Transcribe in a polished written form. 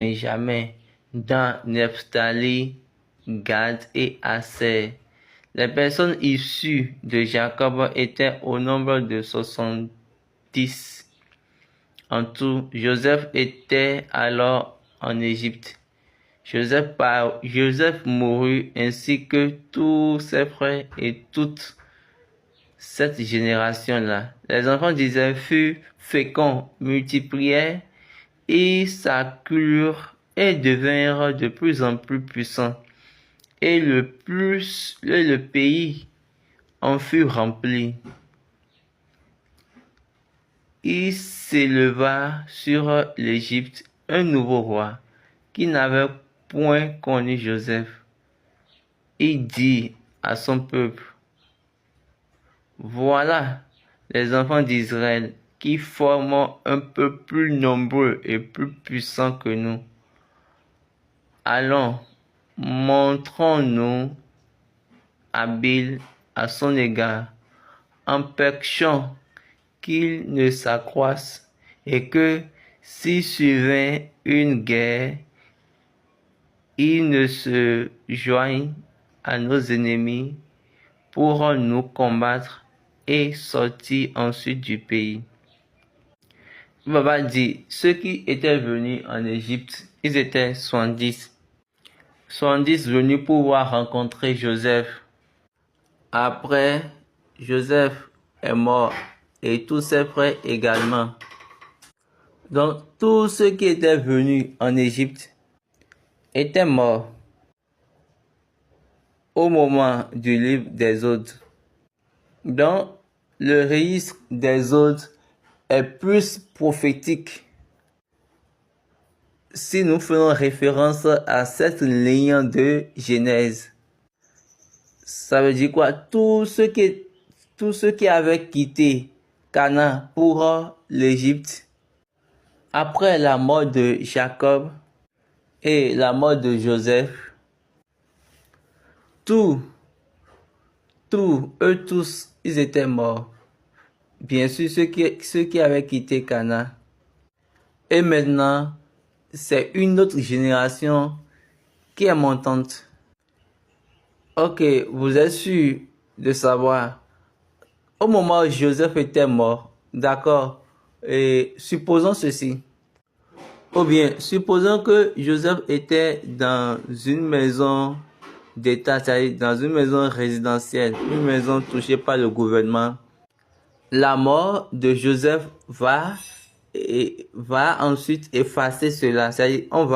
Benjamin, Dan, Nephtali, Gad et Aser. Les personnes issues de Jacob étaient au nombre de 70. En tout, Joseph était alors en Égypte. Joseph mourut ainsi que tous ses frères et toute cette génération-là. Les enfants d'Israël furent féconds, multiplièrent et s'accrurent et devinrent de plus en plus puissants. Et le pays en fut rempli. Il s'éleva sur l'Égypte un nouveau roi qui n'avait point connu Joseph. Il dit à son peuple: voilà les enfants d'Israël qui forment un peu plus nombreux et plus puissant que nous. Allons, montrons-nous habiles à son égard, empêchons qu'il ne s'accroisse et que, s'il survint une guerre, il ne se joigne à nos ennemis pour nous combattre et sortir ensuite du pays. Baba dit, ceux qui étaient venus en Égypte, ils étaient 70. 70 venus pour pouvoir rencontrer Joseph. Après, Joseph est mort et tous ses frères également. Donc, tous ceux qui étaient venus en Égypte étaient morts au moment du livre des Odes. Donc, le registre des Odes est plus prophétique. Si nous faisons référence à cette ligne de Genèse, ça veut dire quoi? Tous ceux qui avaient quitté Canaan pour l'Égypte, après la mort de Jacob et la mort de Joseph, eux tous, ils étaient morts. Bien sûr, ceux qui avaient quitté Canaan. Et maintenant, c'est une autre génération qui est montante. Ok, vous êtes sûr de savoir. Au moment où Joseph était mort, d'accord, et supposons ceci. Ou bien, supposons que Joseph était dans une maison d'État, c'est-à-dire dans une maison résidentielle, une maison touchée par le gouvernement. La mort de Joseph va ensuite effacer cela, c'est-à-dire on va